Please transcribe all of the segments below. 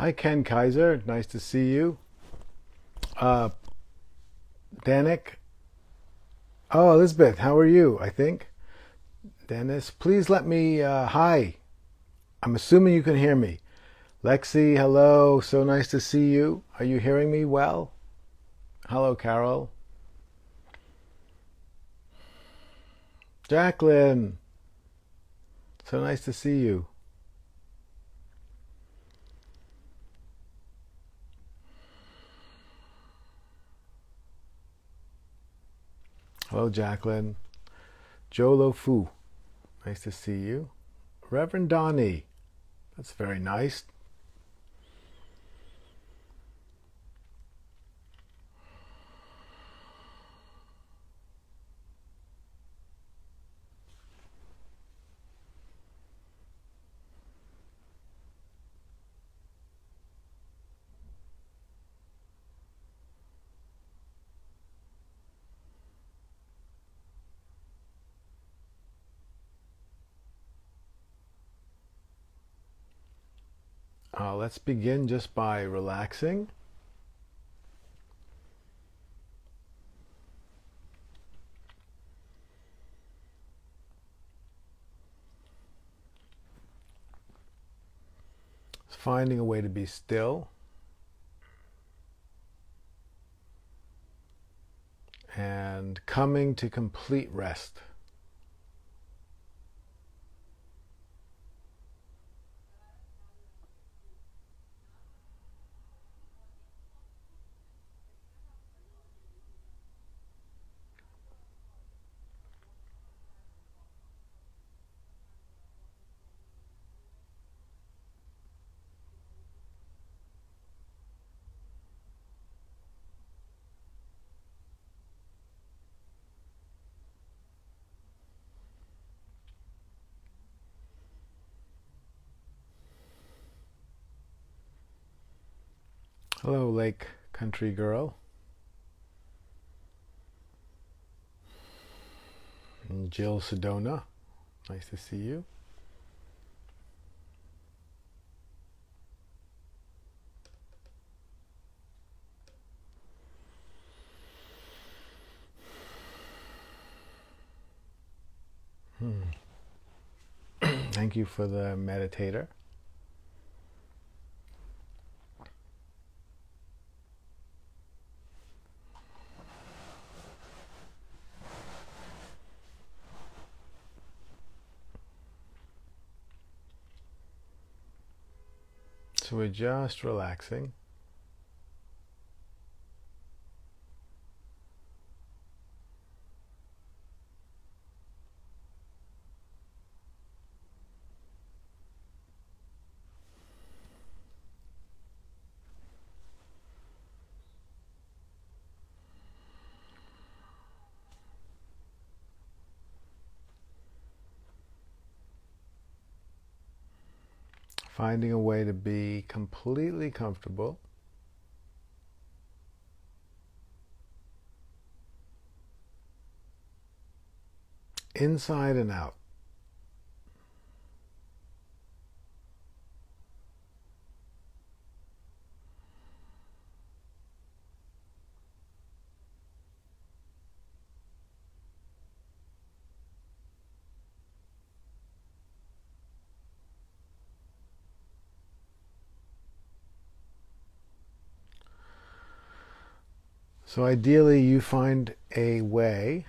Hi, Ken Kaiser. Nice to see you. Uh, Danik. Oh, Elizabeth, how are you? I think. Dennis, please let me. Hi. I'm assuming you can hear me. Lexi, hello. So nice to see you. Are you hearing me well? Hello, Carol. Jacqueline, so nice to see you. Hello, Jacqueline. Jolo Fu, nice to see you. Reverend Donnie, that's very nice. Let's begin just by relaxing. Finding a way to be still and coming to complete rest. Hello, Lake Country Girl. And Jill Sedona, nice to see you. Thank you for the meditator. So we're just relaxing. Finding a way to be completely comfortable. Inside and out. So ideally you find a way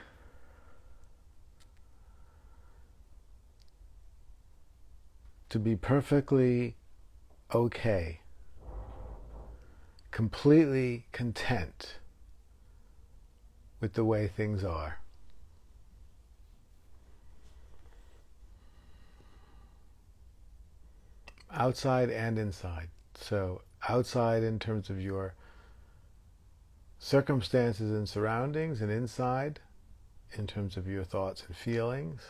to be perfectly okay, completely content with the way things are. Outside and inside. So outside in terms of your circumstances and surroundings, and inside in terms of your thoughts and feelings.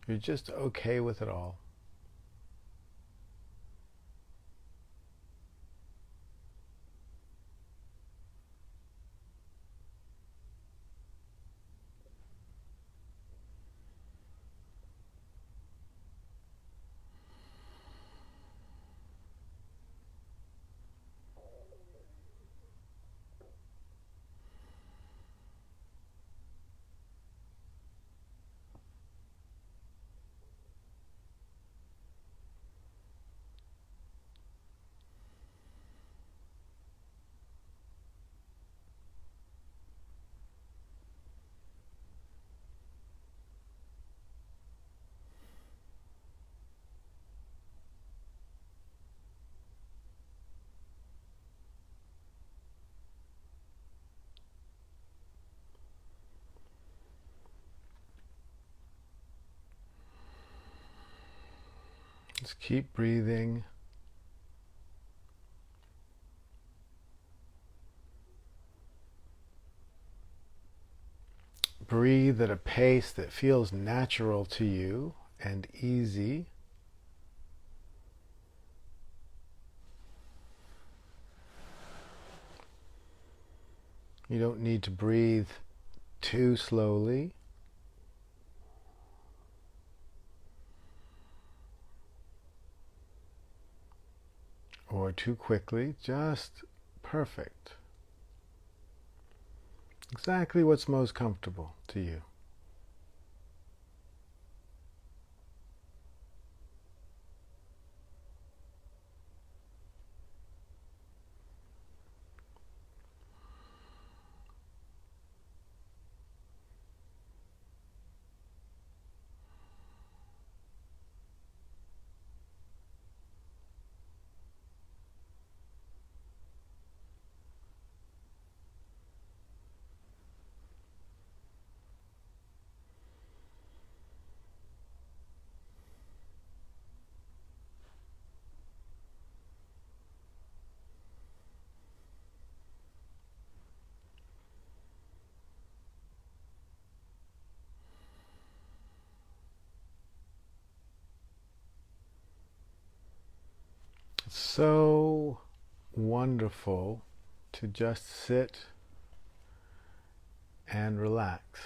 You're just okay with it all. Just keep breathing. Breathe at a pace that feels natural to you and easy. You don't need to breathe too slowly. Or too quickly, just perfect. Exactly what's most comfortable to you. It's so wonderful to just sit and relax.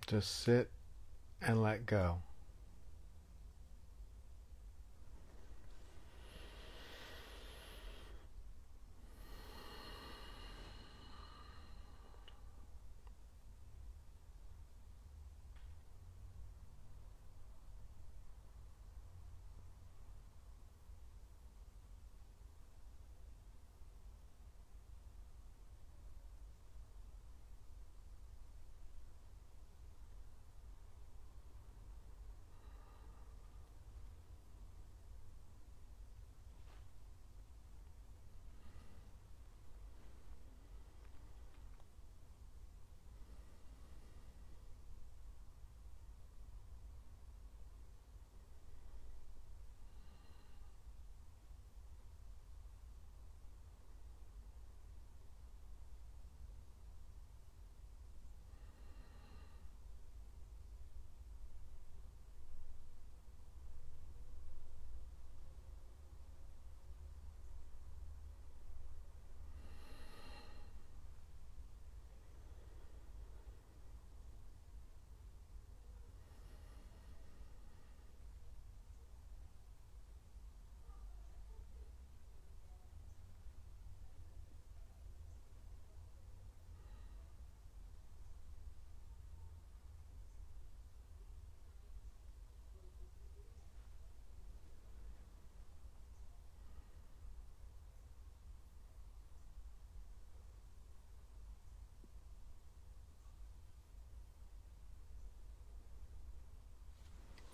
Just sit and let go.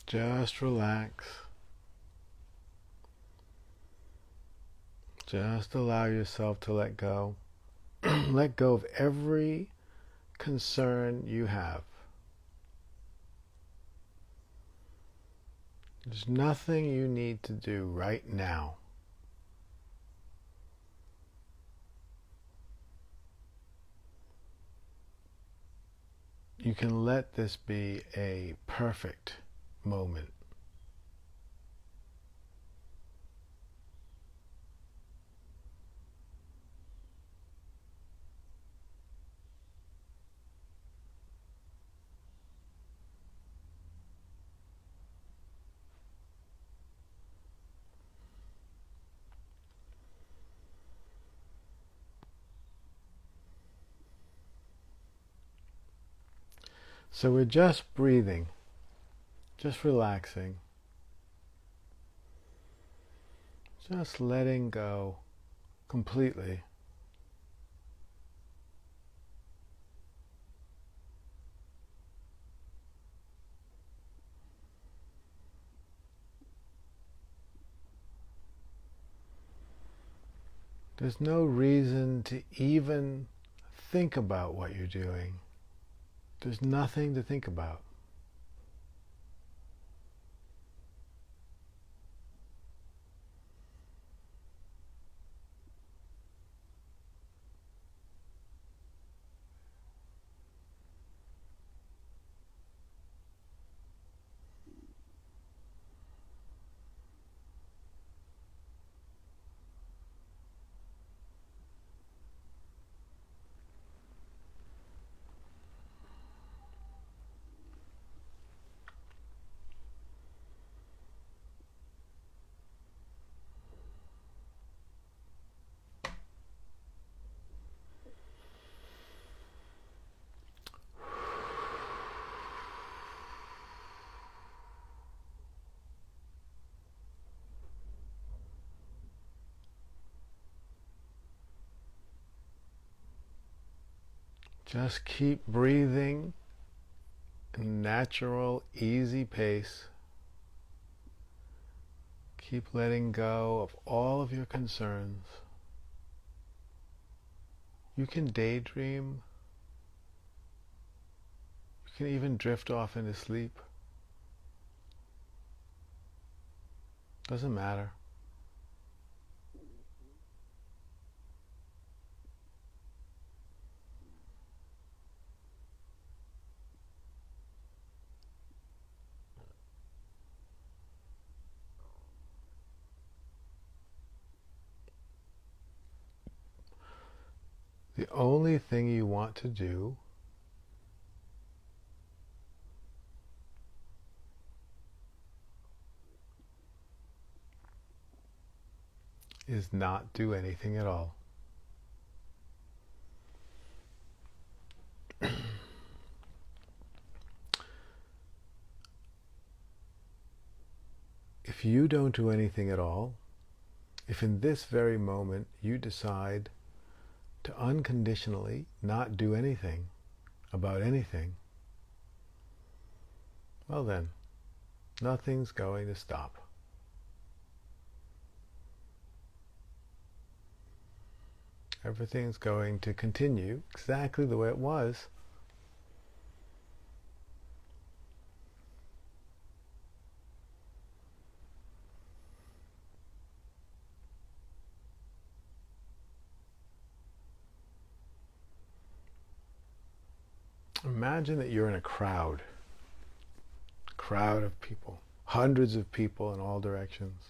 Just relax. Just allow yourself to let go. Let go of every concern you have. There's nothing you need to do right now. You can let this be a perfect moment. So we're just breathing, just relaxing, just letting go completely. There's no reason to even think about what you're doing. There's nothing to think about. Just keep breathing in a natural, easy pace. Keep letting go of all of your concerns. You can daydream. You can even drift off into sleep. Doesn't matter. The only thing you want to do is not do anything at all. If you don't do anything at all, if in this very moment you decide to unconditionally not do anything about anything, well then, nothing's going to stop. Everything's going to continue exactly the way it was. Imagine that you're in a crowd of people, hundreds of people in all directions.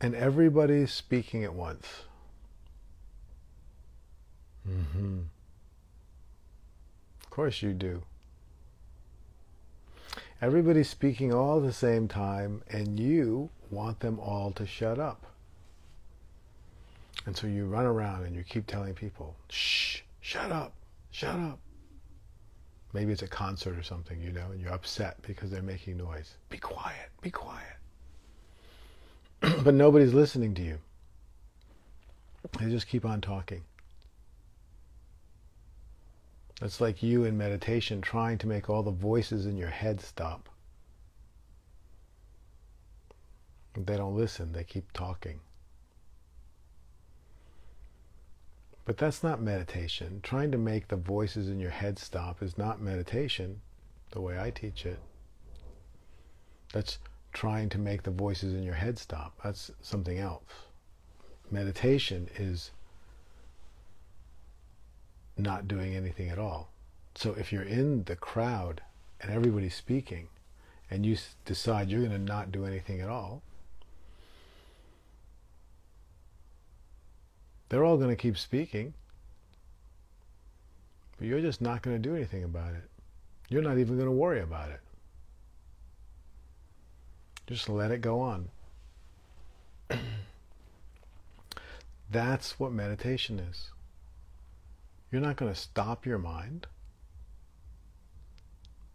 And everybody's speaking at once. Of course you do. Everybody's speaking all at the same time, and you want them all to shut up. And so you run around and you keep telling people, shh, shut up, shut up. Maybe it's a concert or something, and you're upset because they're making noise. Be quiet, be quiet. But nobody's listening to you. They just keep on talking. It's like you in meditation trying to make all the voices in your head stop. They don't listen, they keep talking. But that's not meditation. Trying to make the voices in your head stop is not meditation, the way I teach it. That's trying to make the voices in your head stop. That's something else. Meditation is not doing anything at all. So if you're in the crowd and everybody's speaking and you decide you're going to not do anything at all, they're all going to keep speaking, but you're just not going to do anything about it. You're not even going to worry about it. Just let it go on. That's what meditation is. You're not going to stop your mind.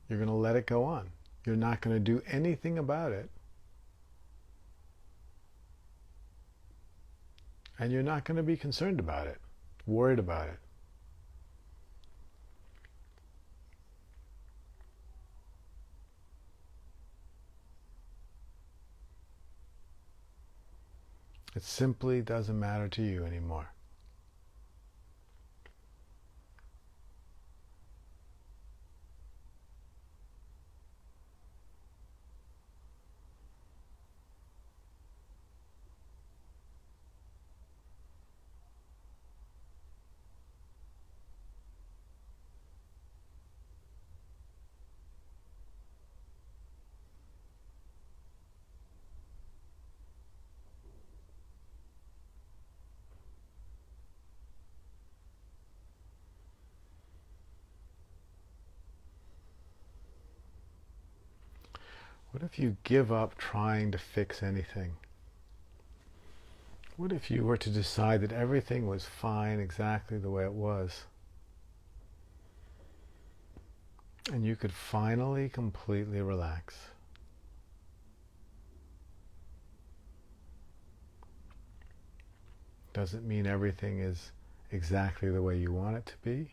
You're going to let it go on. You're not going to do anything about it. And you're not going to be concerned about it, worried about it. It simply doesn't matter to you anymore. What if you give up trying to fix anything? What if you were to decide that everything was fine exactly the way it was? And you could finally completely relax. Doesn't mean everything is exactly the way you want it to be.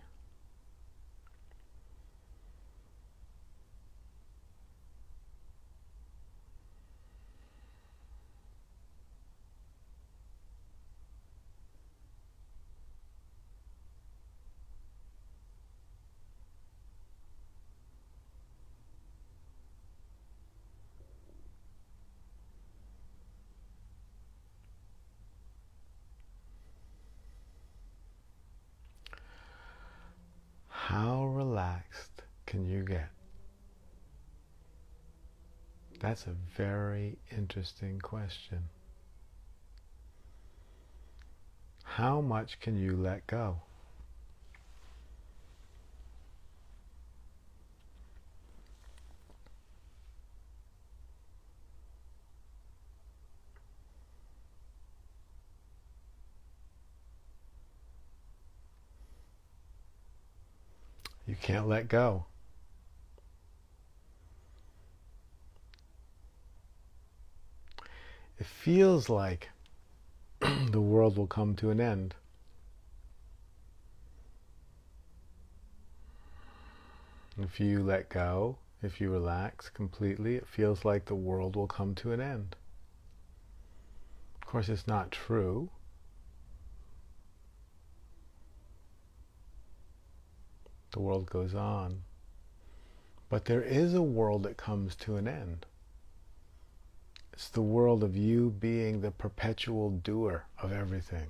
How relaxed can you get? That's a very interesting question. How much can you let go? You can't let go. It feels like the world will come to an end. If you let go, if you relax completely, it feels like the world will come to an end. Of course, it's not true. The world goes on. But there is a world that comes to an end. It's the world of you being the perpetual doer of everything.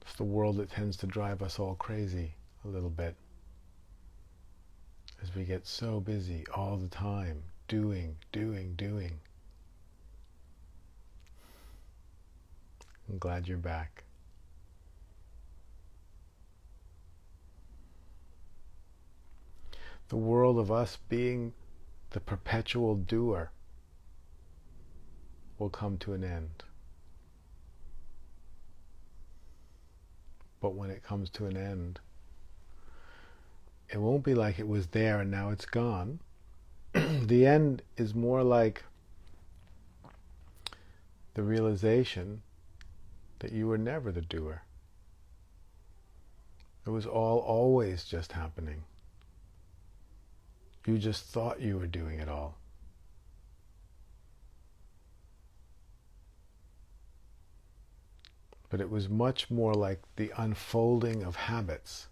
It's the world that tends to drive us all crazy a little bit, as we get so busy all the time, doing. I'm glad you're back. The world of us being the perpetual doer will come to an end. But when it comes to an end, it won't be like it was there and now it's gone. The end is more like the realization that you were never the doer. It was all always just happening. You just thought you were doing it all. But it was much more like the unfolding of habits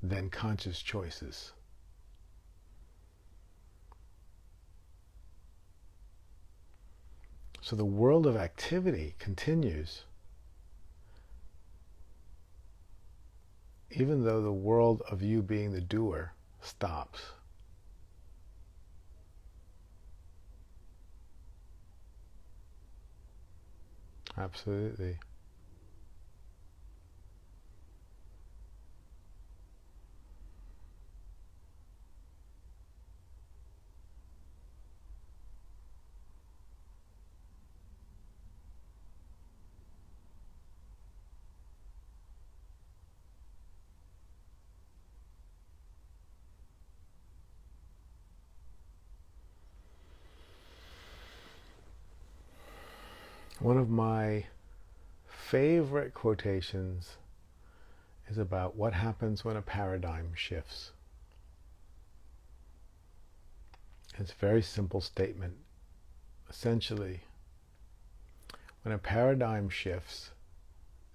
than conscious choices. So the world of activity continues, even though the world of you being the doer stops. Absolutely. One of my favorite quotations is about what happens when a paradigm shifts. It's a very simple statement. Essentially, When a paradigm shifts,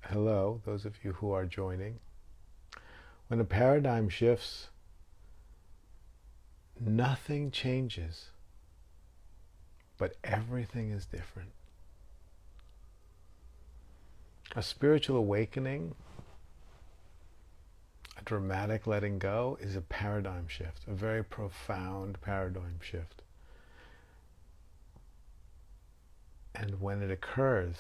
hello, those of you who are joining, when a paradigm shifts, nothing changes, but everything is different. A spiritual awakening, a dramatic letting go, is a paradigm shift, a very profound paradigm shift. And when it occurs,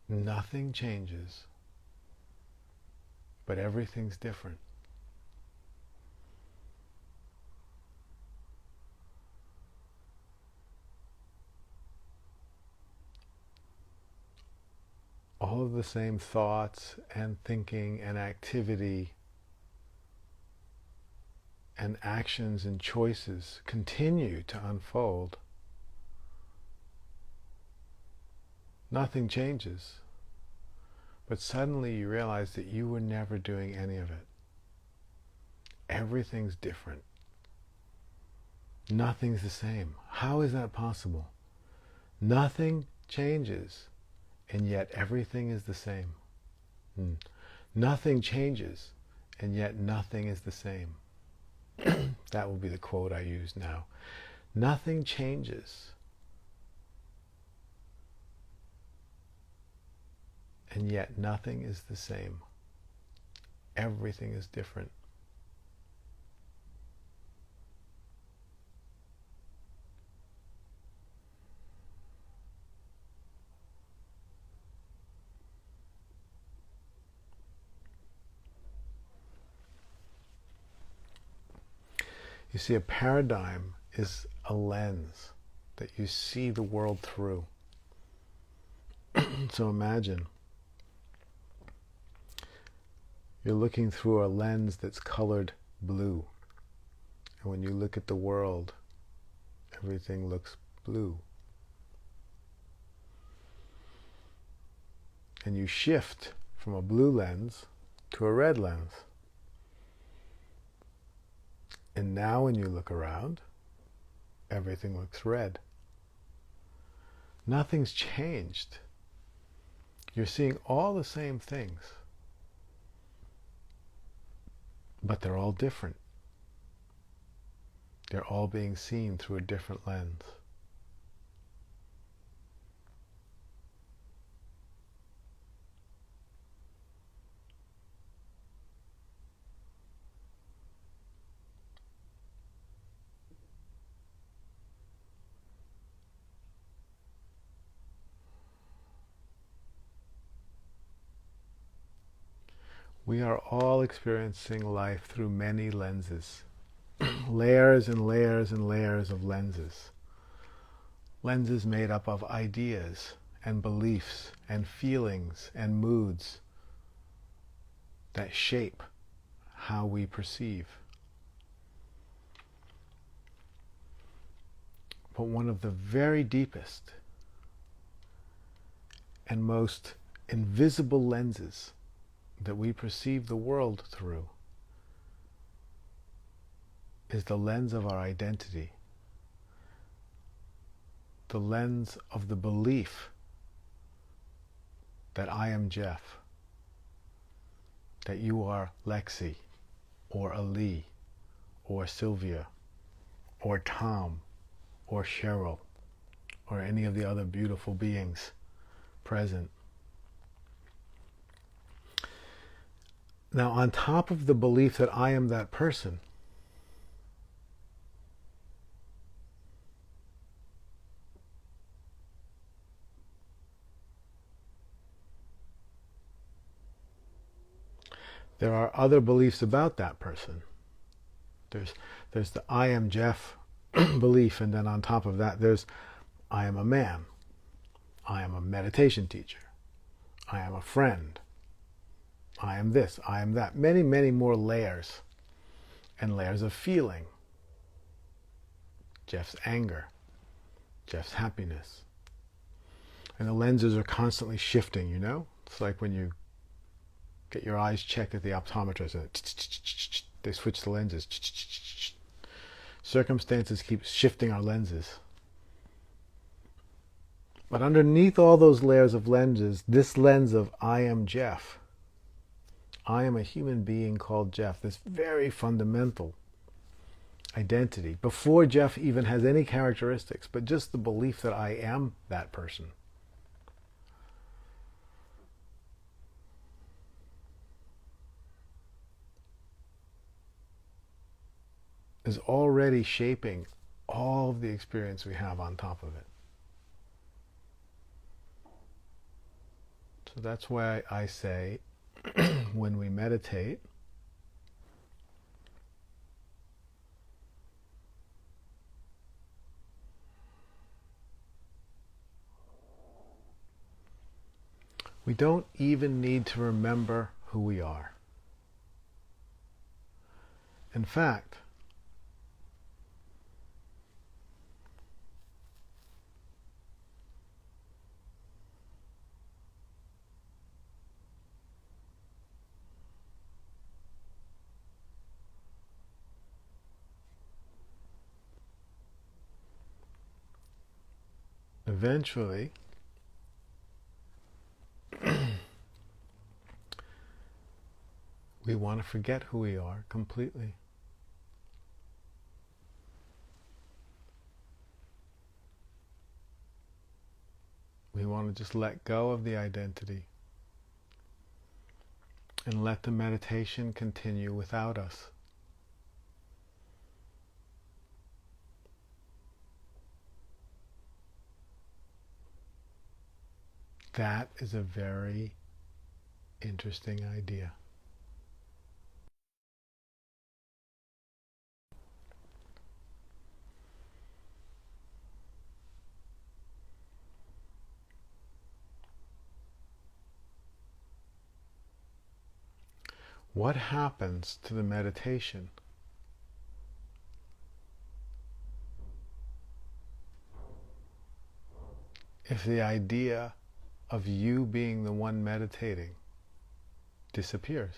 nothing changes, but everything's different. All of the same thoughts and thinking and activity and actions and choices continue to unfold. Nothing changes, but suddenly you realize that you were never doing any of it. Everything's different. Nothing's the same. How is that possible? Nothing changes, and yet everything is the same. Nothing changes, and yet nothing is the same. That will be the quote I use now. Nothing changes, and yet nothing is the same. Everything is different. You see, a paradigm is a lens that you see the world through. So imagine you're looking through a lens that's colored blue. And when you look at the world, everything looks blue. And you shift from a blue lens to a red lens. And now when you look around, everything looks red. Nothing's changed. You're seeing all the same things, but they're all different. They're all being seen through a different lens. We are all experiencing life through many lenses. Layers and layers and layers of lenses. Lenses made up of ideas and beliefs and feelings and moods that shape how we perceive. But one of the very deepest and most invisible lenses that we perceive the world through is the lens of our identity, the lens of the belief that I am Jeff, that you are Lexi, or Ali, or Sylvia, or Tom, or Cheryl, or any of the other beautiful beings present. Now, on top of the belief that I am that person, there are other beliefs about that person. There's the I am Jeff belief, and then on top of that there's I am a man, I am a meditation teacher, I am a friend, I am this, I am that. Many, many more layers and layers of feeling. Jeff's anger, Jeff's happiness. And the lenses are constantly shifting, you know? It's like when you get your eyes checked at the optometrist and they switch the lenses. Circumstances keep shifting our lenses. But underneath all those layers of lenses, this lens of I am Jeff, I am a human being called Jeff, this very fundamental identity, before Jeff even has any characteristics, but just the belief that I am that person, is already shaping all of the experience we have on top of it. So that's why I say, when we meditate, we don't even need to remember who we are. In fact, eventually, we want to forget who we are completely. We want to just let go of the identity and let the meditation continue without us. That is a very interesting idea. What happens to the meditation if the idea of you being the one meditating disappears?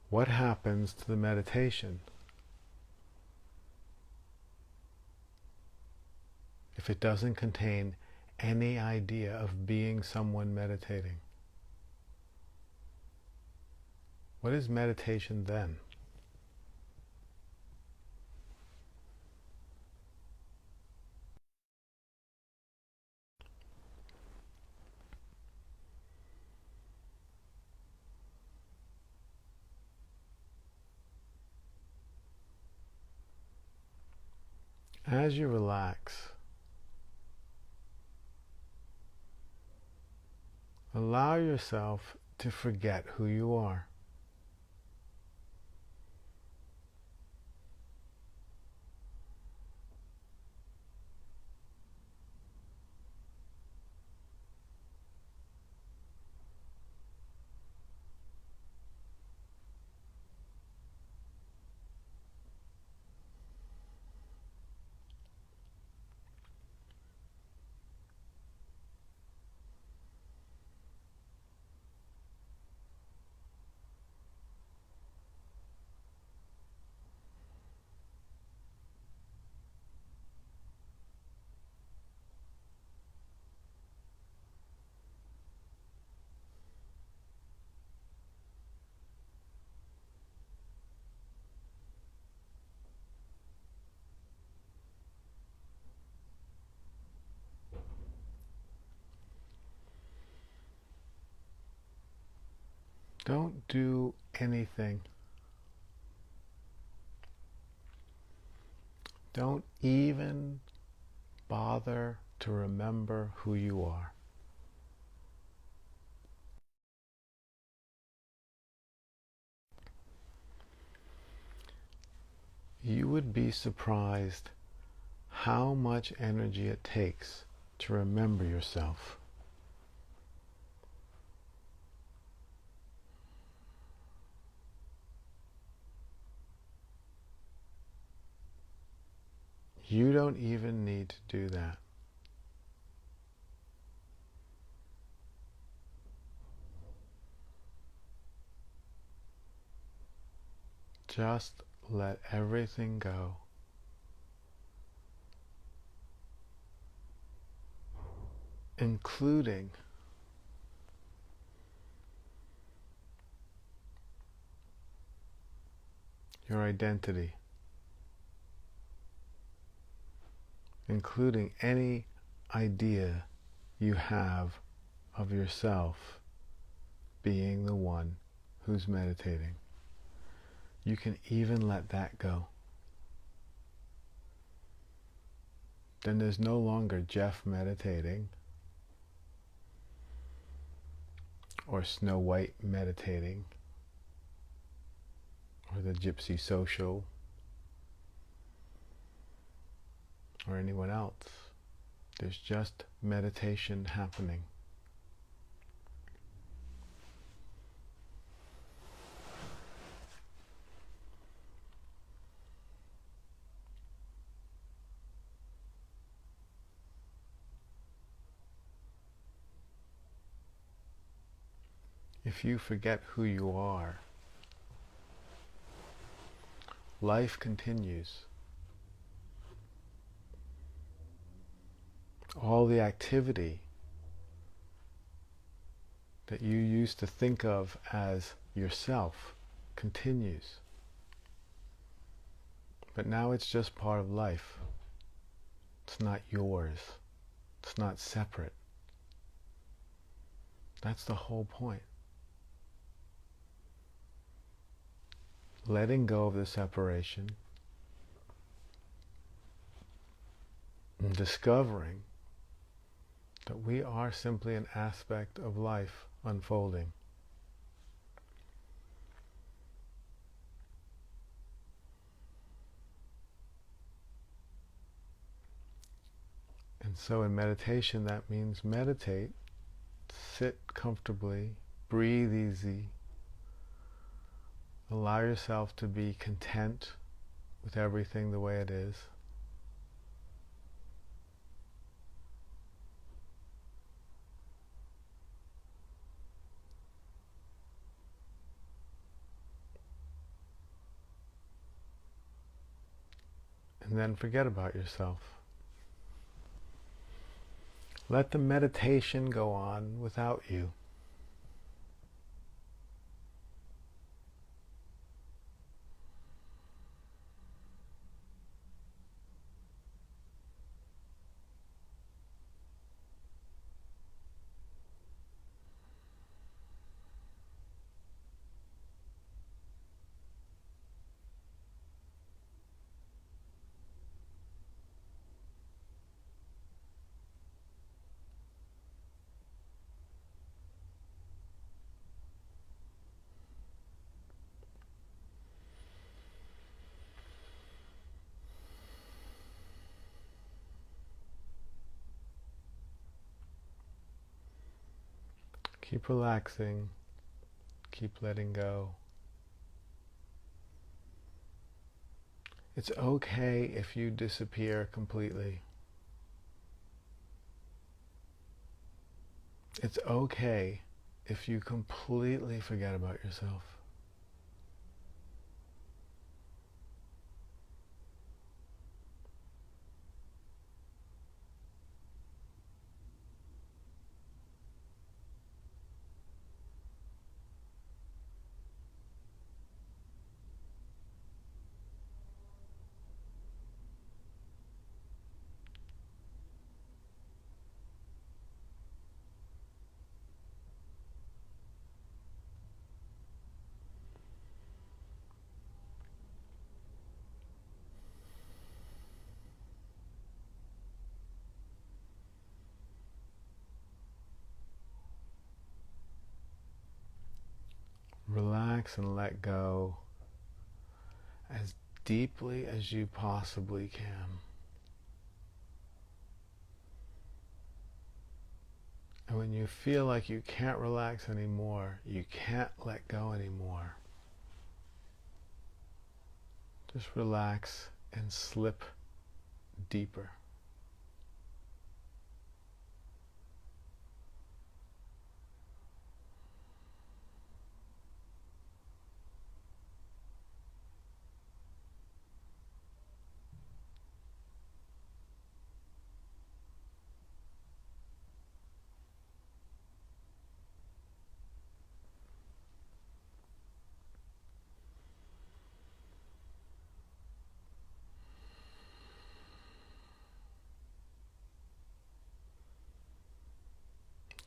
What happens to the meditation if it doesn't contain any idea of being someone meditating? What is meditation then? As you relax, allow yourself to forget who you are. Don't do anything. Don't even bother to remember who you are. You would be surprised how much energy it takes to remember yourself. You don't even need to do that. Just let everything go. Including your identity, including any idea you have of yourself being the one who's meditating. You can even let that go. Then there's no longer Jeff meditating or Snow White meditating or the Gypsy Social or anyone else. There's just meditation happening. If you forget who you are, life continues. All the activity that you used to think of as yourself continues. But now it's just part of life. It's not yours. It's not separate. That's the whole point. Letting go of the separation and discovering that we are simply an aspect of life unfolding. And so in meditation, that means meditate, sit comfortably, breathe easy, allow yourself to be content with everything the way it is. And then forget about yourself. Let the meditation go on without you. Keep relaxing, keep letting go. It's okay if you disappear completely. It's okay if you completely forget about yourself. Relax and let go as deeply as you possibly can. And when you feel like you can't relax anymore, you can't let go anymore, just relax and slip deeper.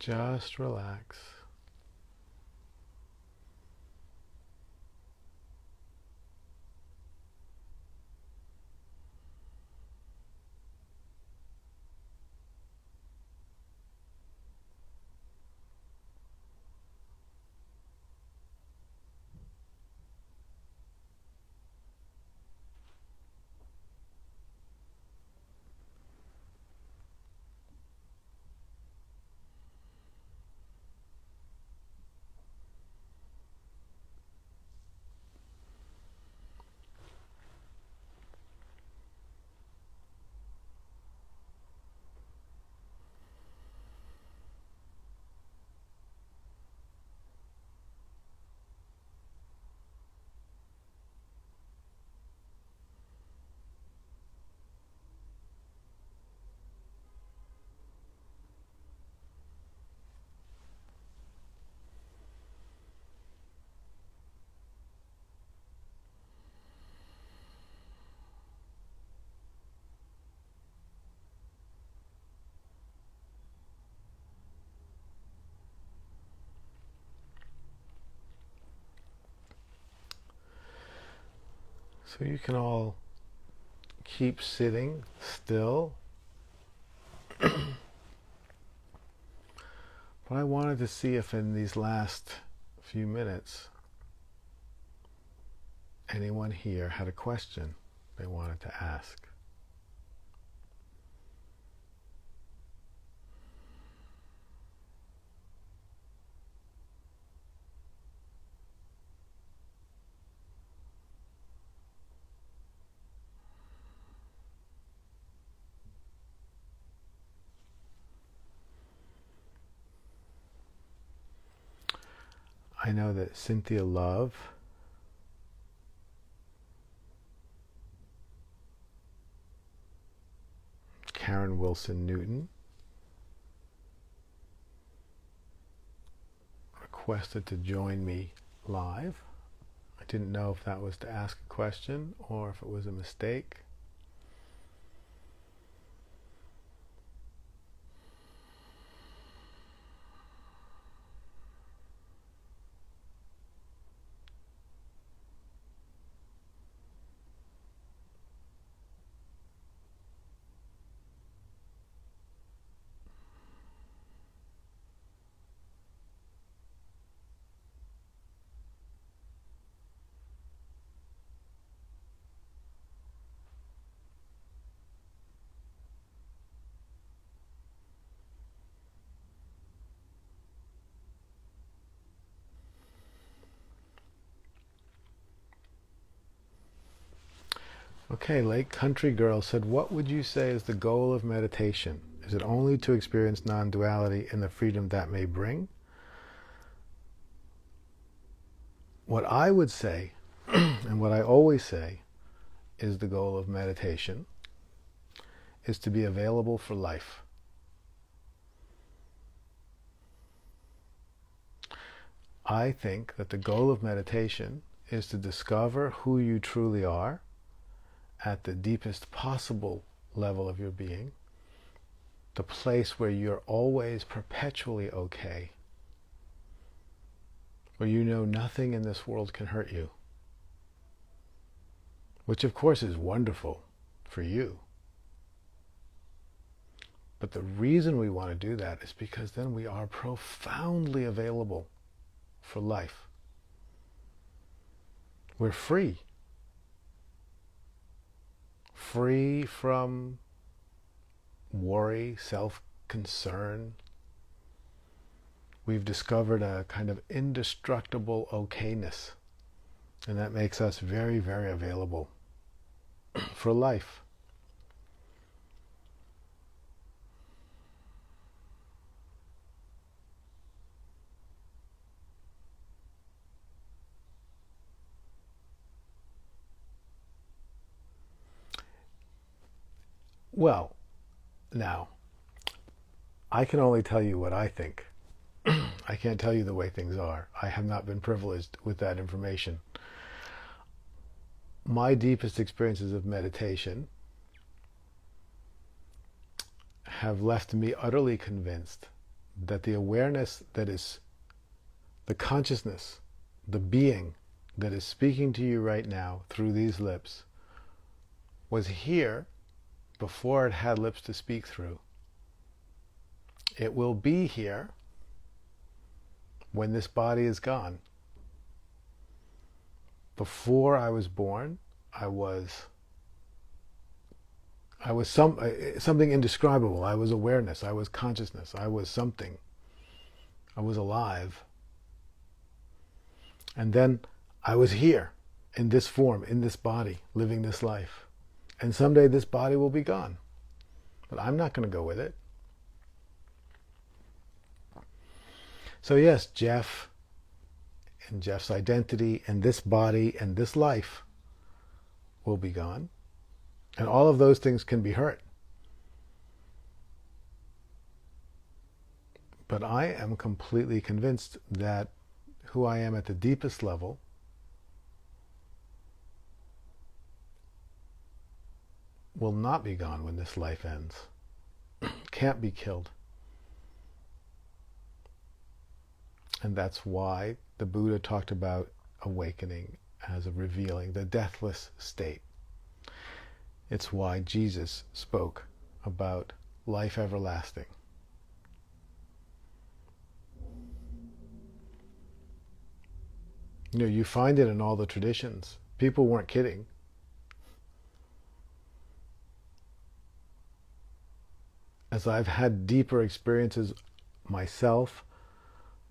Just relax. So you can all keep sitting still. But I wanted to see if in these last few minutes anyone here had a question they wanted to ask. I know that Cynthia Love, Karen Wilson Newton requested to join me live. I didn't know if that was to ask a question or if it was a mistake. Okay, Lake Country Girl said, what would you say is the goal of meditation? Is it only to experience non-duality and the freedom that may bring? What I would say, and what I always say, is the goal of meditation is to be available for life. I think that the goal of meditation is to discover who you truly are at the deepest possible level of your being, the place where you're always perpetually okay, where you know nothing in this world can hurt you, which of course is wonderful for you. But the reason we want to do that is because then we are profoundly available for life. We're free. Free from worry, self-concern. We've discovered a kind of indestructible okayness, and that makes us very, very available for life. Well, now, I can only tell you what I think. I can't tell you the way things are. I have not been privileged with that information. My deepest experiences of meditation have left me utterly convinced that the awareness that is the consciousness, the being that is speaking to you right now through these lips was here before it had lips to speak through. It will be here when this body is gone. Before I was born, I was something indescribable. I was awareness. I was consciousness. I was something. I was alive. And then I was here in this form, in this body, living this life. And someday this body will be gone. But I'm not going to go with it. So yes, Jeff and Jeff's identity and this body and this life will be gone. And all of those things can be hurt. But I am completely convinced that who I am at the deepest level will not be gone when this life ends. Can't be killed. And that's why the Buddha talked about awakening as a revealing, the deathless state. It's why Jesus spoke about life everlasting. You know, you find it in all the traditions. People weren't kidding. As I've had deeper experiences myself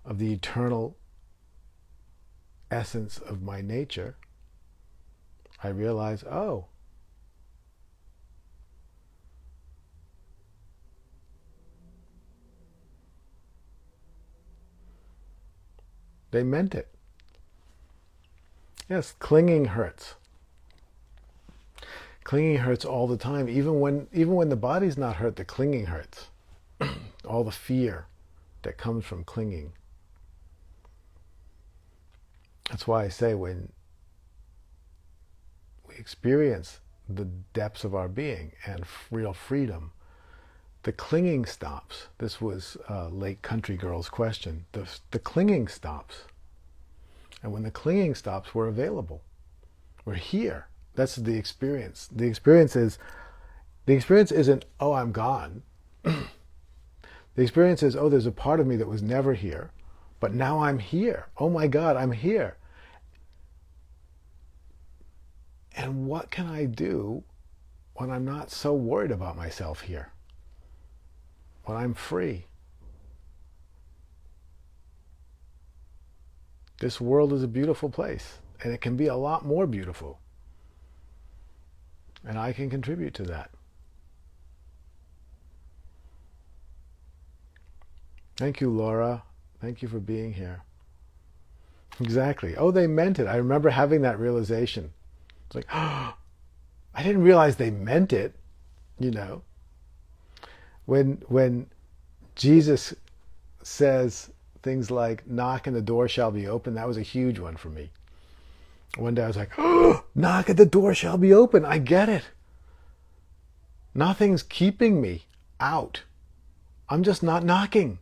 of the eternal essence of my nature, I realize, oh, they meant it. Yes, clinging hurts. Clinging hurts all the time. Even when the body's not hurt, the clinging hurts. All the fear that comes from clinging. That's why I say when we experience the depths of our being and real freedom, the clinging stops. This was Lake Country Girl's question. The clinging stops. And when the clinging stops, we're available. We're here. That's the experience. The experience isn't, oh, I'm gone. The experience is, oh, there's a part of me that was never here, but now I'm here. Oh my God, I'm here. And what can I do when I'm not so worried about myself here? When I'm free? This world is a beautiful place, and it can be a lot more beautiful. And I can contribute to that. Thank you, Laura. Thank you for being here. Exactly. Oh, they meant it. I remember having that realization. It's like, oh, I didn't realize they meant it, you know. When Jesus says things like, knock and the door shall be open, that was a huge one for me. One day I was like, oh, knock and the door shall be open. I get it. Nothing's keeping me out. I'm just not knocking.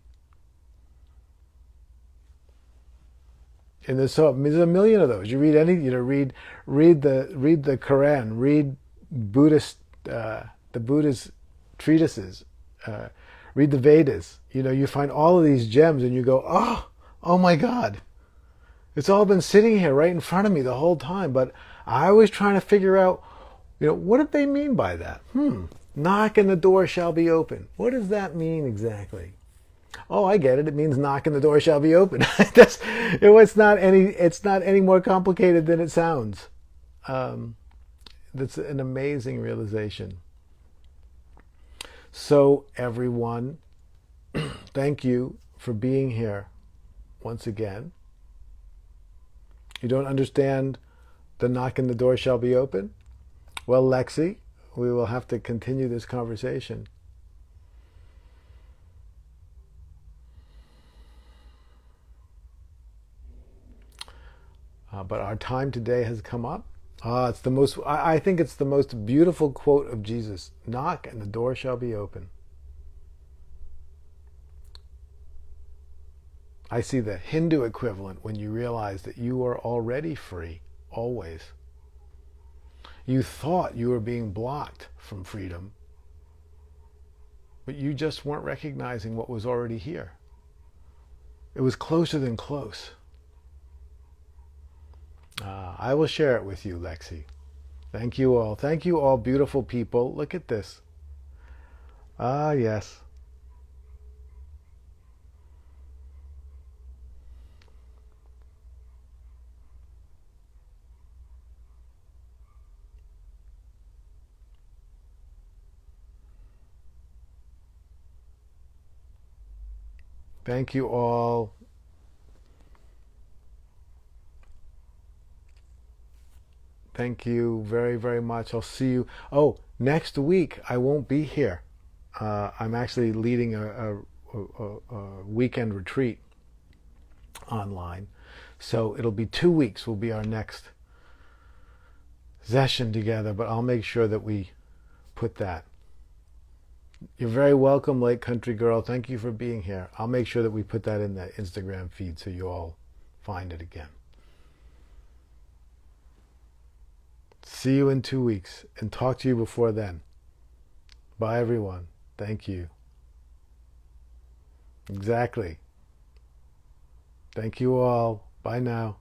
And there's a million of those. You read read the Quran, read the Buddhist treatises, read the Vedas. You know, you find all of these gems, and you go, oh my God, it's all been sitting here right in front of me the whole time. But I was trying to figure out, you know, what did they mean by that? Knock and the door shall be open. What does that mean exactly? Oh, I get it. It means knock and the door shall be open. It's not any more complicated than it sounds. That's an amazing realization. So everyone, thank you for being here once again. You don't understand the knock and the door shall be open? Well, Lexi, we will have to continue this conversation. But our time today has come up. It's the most. I think it's the most beautiful quote of Jesus. Knock and the door shall be open. I see the Hindu equivalent when you realize that you are already free, always. You thought you were being blocked from freedom, but you just weren't recognizing what was already here. It was closer than close. I will share it with you, Lexi. Thank you all. Thank you all, beautiful people. Look at this. Ah, yes. Thank you all. Thank you very, very much. I'll see you. Oh, next week I won't be here. I'm actually leading a weekend retreat online. So it'll be 2 weeks will be our next session together, but I'll make sure that we put that. You're very welcome, Lake Country Girl. Thank you for being here. I'll make sure that we put that in the Instagram feed so you all find it again. See you in 2 weeks and talk to you before then. Bye, everyone. Thank you. Exactly. Thank you all. Bye now.